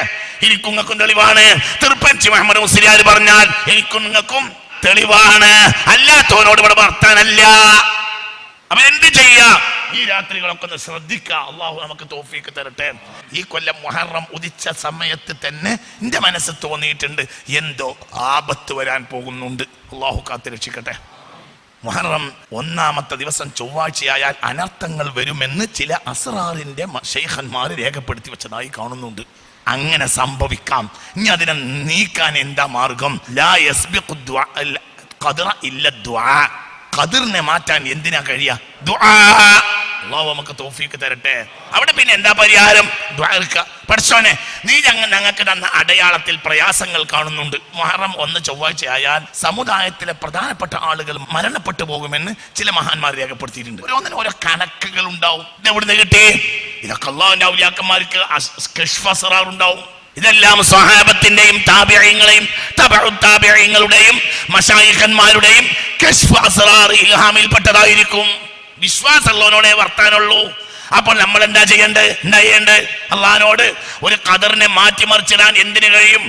എനിക്കും നിങ്ങൾക്കും തെളിവാണ്. തിരുപ്പഞ്ചി മുഹമ്മദ് മുസ്ലിയാർ പറഞ്ഞാൽ എനിക്കും നിങ്ങൾക്കും തെളിവാണ്. അല്ലാത്തവനോട് ഇവിടെ വർത്താനല്ല. അപ്പൊ എന്ത് ചെയ്യാ? ഈ രാത്രികളൊക്കെ ഒന്ന് ശ്രദ്ധിക്കുക. അള്ളാഹു നമുക്ക് തൗഫീഖ് തരട്ടെ. ഈ കൊല്ലം മുഹറം ഉദിച്ച സമയത്ത് തന്നെ എന്റെ മനസ്സ് തോന്നിയിട്ടുണ്ട് എന്തോ ആപത്ത് വരാൻ പോകുന്നുണ്ട്. അള്ളാഹു കാത്തുരക്ഷിക്കട്ടെ. മുഹറം 1-ാമത്തെ ദിവസം ചൊവ്വാഴ്ചയായാൽ അനർത്ഥങ്ങൾ വരുമെന്ന് ചില അസ്റാറിന്റെ ശൈഖന്മാർ രേഖപ്പെടുത്തി വെച്ചതായി കാണുന്നുണ്ട്. അങ്ങനെ സംഭവിക്കാം. ഇനി അതിനെ നീക്കാൻ എന്താ മാർഗം? ലാ യസ്ബിഖു ഖദ്റ ഇല്ല ദുആ. ഖദ്റിനെ മാറ്റാൻ എന്തിനാ കഴിയാ? ദുആ. അല്ലാഹു നമുക്ക് തൗഫീഖ് തരട്ടെ. അവിടെ പിന്നെ എന്താ പരിഹാരം? ദുആ. പഠിച്ചോനെ, നീ ഞങ്ങൾക്ക് തന്ന അടയാളത്തിൽ പ്രയാസങ്ങൾ കാണുന്നുണ്ട്. മുഹറം 1 ചൊവ്വാഴ്ചയായാൽ സമുദായത്തിലെ പ്രധാനപ്പെട്ട ആളുകൾ മരണപ്പെട്ടു പോകുമെന്ന് ചില മഹാന്മാർ രേഖപ്പെടുത്തിയിട്ടുണ്ട്. ഓരോന്നിനും ഓരോ കണക്കുകൾ ഉണ്ടാവും. ഇതെവിടുന്ന് കിട്ടി? ഇതൊക്കെ അല്ലാഹുവിന്റെ ഔലിയാക്കന്മാർക്ക് കശ്ഫ് അസ്റാർ ഉണ്ടാവും. ഇതെല്ലാം സ്വഹാബത്തിന്റെയും താബിഈങ്ങളെയും തബഉ താബിഈങ്ങളുടെയും മശായിഖന്മാരുടെയും കശ്ഫ് അസ്റാർ ഇൽഹാമിൽപ്പെട്ടതായിരിക്കും. വിശ്വാസമുള്ളവനോടെ വർത്താനുള്ളൂ. അപ്പോൾ നമ്മൾ എന്താ ചെയ്യേണ്ടത്? അള്ളാഹിനോട് ഒരു ഖദറിനെ മാറ്റിമറിച്ചിടാൻ എന്തിനു കഴിയും?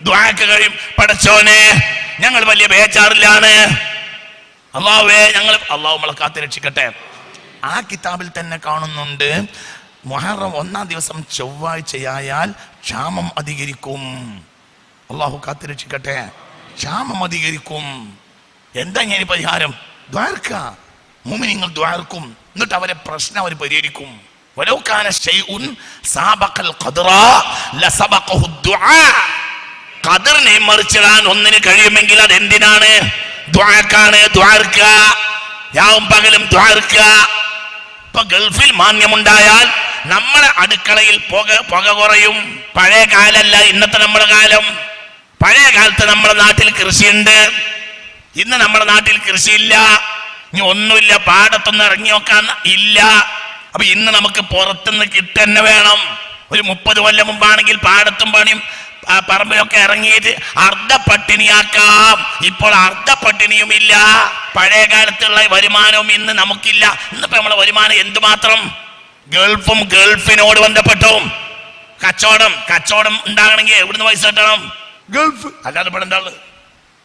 ദുആക്ക് കഴിയും. പടച്ചോനെ, ഞങ്ങൾ വലിയ ബേജാറിലാണ്. അള്ളാഹുവേ, അള്ളാഹു നമ്മളെ കാത്തുരക്ഷിക്കട്ടെ. ആ കിതാബിൽ തന്നെ കാണുന്നുണ്ട്, മുഹറം 1-ാം ദിവസം ചൊവ്വാഴ്ചയായാൽ ക്ഷാമം അധികരിക്കും. അള്ളാഹു കാത്തുരക്ഷിക്കട്ടെ. ക്ഷാമം അധികരിക്കും. എന്താ ഞാൻ പരിഹാരം? ദ്വാർക്ക. മുഅ്മിനീങ്ങൾ ദ്വാർക്കും. എന്നിട്ട് അവരെ പ്രശ്നം അവർ പരിഹരിക്കും. വലൗ കാന ശൈഉൻ സാബഖൽ ഖദ്റ ലസബഖഹു ദുആ. ഖദറിനെ മറിച്ചിടാൻ ഒന്നിന് കഴിയുമെങ്കിൽ അത് എന്തിനാണ്? ദുആക്കാണ്. ദ്വാർക്ക. രാവും പകലും ദ്വാർക്ക. ഇപ്പൊ ഗൾഫിൽ മാന്യമുണ്ടായാൽ നമ്മളെ അടുക്കളയിൽ പുക കുറയും. പഴയ കാലല്ല ഇന്നത്തെ നമ്മുടെ കാലം. പഴയ കാലത്ത് നമ്മുടെ നാട്ടിൽ കൃഷിയുണ്ട്. ഇന്ന് നമ്മുടെ നാട്ടിൽ കൃഷിയില്ല. ഇനി ഒന്നുമില്ല. പാടത്തൊന്നും ഇറങ്ങി നോക്കാൻ ഇല്ല. അപ്പൊ ഇന്ന് നമുക്ക് പുറത്തുനിന്ന് കിട്ടുന്നെ വേണം. ഒരു 30 കൊല്ലം മുമ്പാണെങ്കിൽ പാടത്തും പണിയും പറമ്പിലൊക്കെ ഇറങ്ങിയിട്ട് അർദ്ധപ്പട്ടിണിയാക്കാം. ഇപ്പോൾ അർദ്ധപ്പട്ടിണിയുമില്ല. പഴയ കാലത്തുള്ള വരുമാനവും ഇന്ന് നമുക്കില്ല. ഇന്നിപ്പോ നമ്മളെ വരുമാനം എന്തുമാത്രം? ഗൾഫും ഗൾഫിനോട് ബന്ധപ്പെട്ടും കച്ചവടം ഉണ്ടാകണമെങ്കിൽ എവിടുന്ന് പൈസ കിട്ടണം? ഗൾഫ്, അല്ലാതെ ഇവിടെ എന്താ?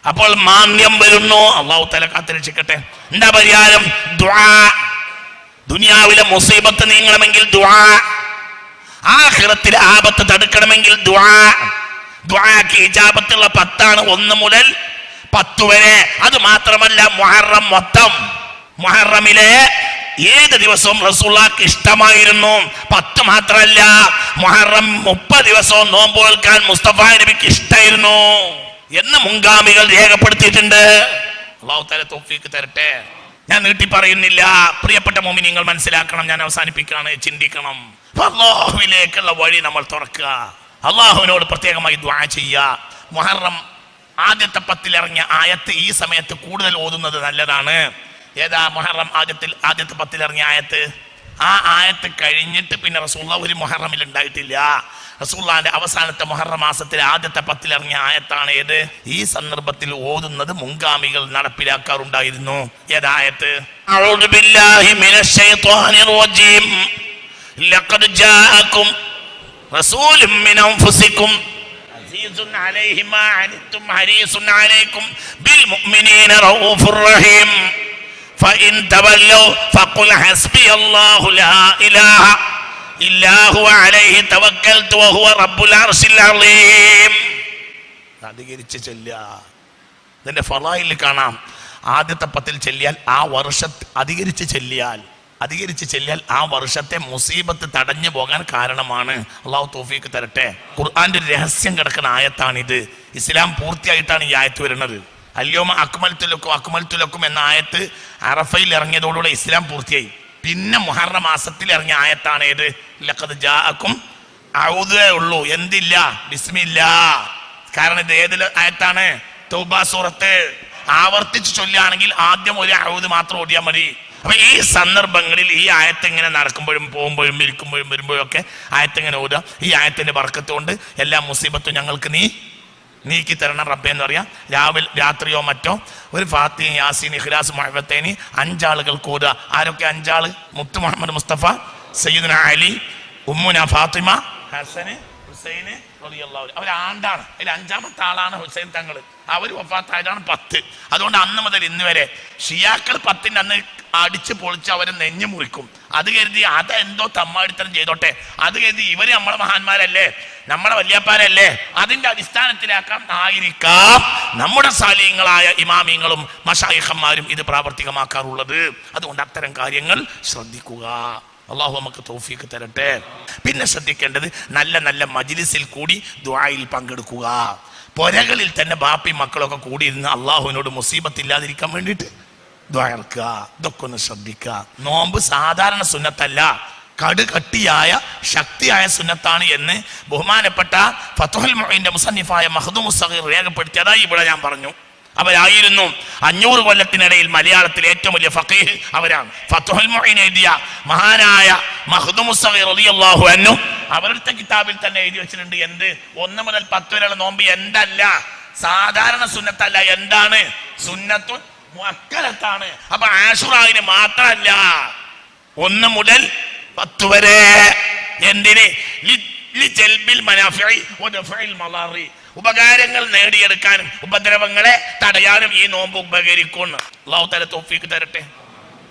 അപ്പോൾ മാന്ദ്യം വരുന്നു. അള്ളാഹു തആല കാത്തിരക്ഷിക്കട്ടെ. എന്താ പരിഹാരം? ദുആ. ദുനിയാവിലെ മുസീബത്ത് നീങ്ങണമെങ്കിൽ ദുആ, ആഖിറത്തിലെ ആപത്ത് തടുക്കണമെങ്കിൽ ദുആ. ദുആക്ക് ഇജാബത്തുള്ള 10 1 മുതൽ 10 വരെ. അത് മാത്രമല്ല മുഹറം മൊത്തം, മുഹറമിലെ ഏത് ദിവസവും റസൂലുള്ളാഹിക്ക് ഇഷ്ടമായിരുന്നു. 10 മാത്രമല്ല, മുഹറം 30 ദിവസവും നോമ്പ് നോൽക്കാൻ മുസ്തഫ നബിക്ക് ഇഷ്ടമായിരുന്നു എന്ന് മുൻഗാമികൾ രേഖപ്പെടുത്തിയിട്ടുണ്ട്. അല്ലാഹു തആല തൗഫീഖ് തരട്ടെ. ഞാൻ നീട്ടി പറയുന്നില്ല. പ്രിയപ്പെട്ട മുഅ്മിനീങ്ങൾ മനസ്സിലാക്കണം, ഞാൻ അവസാനിപ്പിക്കുകയാണ്. ചിന്തിക്കണം. അല്ലാഹുവിലേക്കുള്ള വഴി നമ്മൾ തുറക്കുക. അല്ലാഹുവിനോട് പ്രത്യേകമായി ദുആ ചെയ്യുക. മുഹറം ആദ്യത്തെ 10 ഇറങ്ങിയ ആയത്ത് ഈ സമയത്ത് കൂടുതൽ ഓതുന്നത് നല്ലതാണ്. ഏതാ മുഹറം ആദ്യത്തെ 10 ഇറങ്ങിയ ആയത്ത്? ആ ആയത്ത് കഴിഞ്ഞിട്ട് പിന്നെ റസൂലുള്ളാഹി ഒരു മുഹറമിൽ ഉണ്ടായിട്ടില്ല. റസൂലുള്ളാഹിന്റെ അവസാനത്തെ മുഹറം മാസത്തിലെ ആദ്യത്തെ 10 ഇറങ്ങിയ ആയത്താണ് ഏത്? ഈ സന്ദർഭത്തിൽ ഓതുന്നത് മുൻഗാമികൾ നടപ്പിലാക്കാറുണ്ടായിരുന്നു. ഏതായത്ത്? അഊദു ബില്ലാഹി മിനശ് ശൈത്വാനിർ റജീം. ലഖദ് ജാഅകും റസൂലുൻ മിൻ അൻഫുസികും അസീസുൻ അലൈഹി മാ അനിത്തും ഹരീസുൻ അലൈക്കും ബിൽ മുഅ്മിനീന റഊഫുർ റഹീം. فإن تولوا فقل حسبي الله لا إله إلا هو عليه توكلت وهو رب العرش العظيم. അധികരിച്ച് ചെല്ലുക. ഇതിന്റെ ഫളായിൽ കാണാം. ആദ്യത്തെ 10 ചെല്ലിയാൽ ആ വർഷത്തെ അധികരിച്ച് ചെല്ലിയാൽ ആ വർഷത്തെ മുസീബത്ത് തടഞ്ഞു പോകാൻ കാരണമാണ്. അള്ളാഹു തൗഫീഖ് തരട്ടെ. ഖുർആന്റെ രഹസ്യം കിടക്കുന്ന ആയത്താണിത്. ഇസ്ലാം പൂർത്തിയായിട്ടാണ് ഈ ആയത്ത് വരുന്നത്. അല്യോമ അക്മൽതു ലക്കും എന്ന ആയത്ത് അറഫയിൽ ഇറങ്ങിയതോടുകൂടെ ഇസ്ലാം പൂർത്തിയായി. പിന്നെ മുഹറം മാസത്തിൽ ഇറങ്ങിയ ആയത്താണ് ഏത്? ലഖദ് ജാഅകും. ഔദേ ഉള്ളൂ, എന്തില്ല? ബിസ്മില്ലാ. കാരണം ഇത് ഏത് ആയത്താണ്? തൗബ സൂറത്ത്. ആവർത്തിച്ച് ചൊല്ലുകയാണെങ്കിൽ ആദ്യം ഒരു ഔദ് മാത്രം ഓടിയാൽ മതി. അപ്പൊ ഈ സന്ദർഭങ്ങളിൽ ഈ ആയത്ത് ഇങ്ങനെ നടക്കുമ്പോഴും പോകുമ്പോഴും ഇരിക്കുമ്പോഴും വരുമ്പോഴും ഒക്കെ ആയത്ത് ഇങ്ങനെ ഓടുക. ഈ ആയത്തിന്റെ ബർക്കത്ത് കൊണ്ട് എല്ലാ മുസീബത്തും ഞങ്ങൾക്ക് നീക്കി തരണം റബ്ബേ എന്ന് പറയാം. രാത്രിയോ മറ്റോ ഒരു ഫാത്തിഹ, യാസീൻ, ഇഖ്ലാസ്, മുഅവ്വതൈനി 5 ആളുകൾക്ക് ഓതുക. ആരൊക്കെ 5 ആള്? മുത്ത് മുഹമ്മദ് മുസ്തഫ, സയ്യിദുന അലി, ഉമ്മുന ഫാത്തിമ, ഹസന്, ഹുസൈന് റളിയല്ലാഹു അൻഹു. അവർ ആണ്ടാണ്. അതിൽ 5ാമത്തെ ആളാണ് ഹുസൈൻ തങ്ങൾ. അവർ വഫാത്തായതാണ് 10. അതുകൊണ്ട് അന്ന് മുതൽ ഇന്ന് വരെ ഷിയാക്കൾ 10ന്റെ അന്ന് അടിച്ച് പൊളിച്ച് അവരെ നെഞ്ഞു മുറിക്കും. അത് കരുതി അതെന്തോ തമ്മാടിത്തരം ചെയ്തോട്ടെ, അത് കരുതി ഇവര് നമ്മളെ മഹാന്മാരല്ലേ, നമ്മളെ വല്യപ്പാരല്ലേ, അതിന്റെ അടിസ്ഥാനത്തിലാക്കാം നമ്മുടെ സാലിഹ്യങ്ങളായ ഇമാമിങ്ങളും മശായിഖന്മാരും ഇത് പ്രാവർത്തികമാക്കാറുള്ളത്. അതുകൊണ്ട് അത്തരം കാര്യങ്ങൾ ശ്രദ്ധിക്കുക. അള്ളാഹു നമുക്ക് തൗഫീഖ് തരട്ടെ. പിന്നെ ശ്രദ്ധിക്കേണ്ടത് നല്ല നല്ല മജ്ലിസിൽ കൂടി ദുആയിൽ പങ്കെടുക്കുക. പൊരകളിൽ തന്നെ ബാപ്പി മക്കളൊക്കെ കൂടി ഇരുന്ന് അള്ളാഹുവിനോട് മുസീബത്ത് ഇല്ലാതിരിക്കാൻ വേണ്ടിയിട്ട് ദുആ ഇറക്കുക. ഇതൊക്കെ ഒന്ന് ശ്രദ്ധിക്കുക. നോമ്പ് സാധാരണ സുന്നത്തല്ല, കടുകട്ടിയായ ശക്തിയായ സുന്നത്താണ് എന്ന് ബഹുമാനപ്പെട്ട ഫത്ഹുൽ മുഈന്റെ മുസന്നിഫായ മഖ്ദൂമുസ് സഗീർ രേഖപ്പെടുത്തിയതായി ഇവിടെ ഞാൻ പറഞ്ഞു. അവരായിരുന്നു 500 കൊല്ലത്തിനിടയിൽ മലയാളത്തിൽ ഏറ്റവും വലിയ ഫഖീഹ് അവരാണ്. ഫത്ഹുൽ മുഈൻ എഴുതിയ മഹാനായ മഖ്ദൂമുസ് സഗീർ റളിയല്ലാഹു അൻഹു അവരുടെ കിതാബിൽ തന്നെ എഴുതി വെച്ചിട്ടുണ്ട്. എന്ത്? 1 മുതൽ 10 വരെയുള്ള നോമ്പ് എന്തല്ല, സാധാരണ സുന്നത്തല്ല, എന്താണ്? സുന്നത്തുൻ മുഅക്കദത്താണ്. അപ്പൊ ആശുറാവിന് മാത്രമല്ല, 1 മുതൽ 10 വരെ. എന്തിന്? ലിജൽബിൽ മനാഫിഇ വദഫഇൽ മളാറി. ഉപകാരങ്ങൾ നേടിയെടുക്കാനും ഉപദ്രവങ്ങളെ തടയാനും ഈ നോമ്പ് ഉപകരിക്കുന്നു. അല്ലാഹു തആല തൗഫീഖ് തരട്ടെ.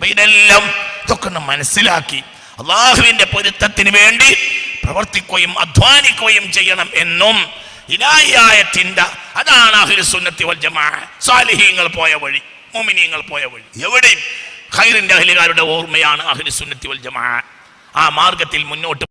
ഇതൊക്കെ മനസ്സിലാക്കി അള്ളാഹുവിന്റെ പൊരുത്തത്തിന് വേണ്ടി പ്രവർത്തിക്കുകയും അധ്വാനിക്കുകയും ചെയ്യണം എന്നും ഇലാഹിയായ ചിന്ത, അതാണ് അഹ്ലുസ് സുന്നത്തി വൽ ജമാഅ, സാലിഹീങ്ങൾ പോയ വഴി, മുഅ്മിനീങ്ങൾ പോയ വഴി. എവിടെയും ഖൈറിന്റെ അഹ്ലുകാരുടെ ഓർമ്മയാണ് അഹ്ലുസ് സുന്നത്തി വൽ ജമാഅ. ആ മാർഗത്തിൽ മുന്നോട്ട്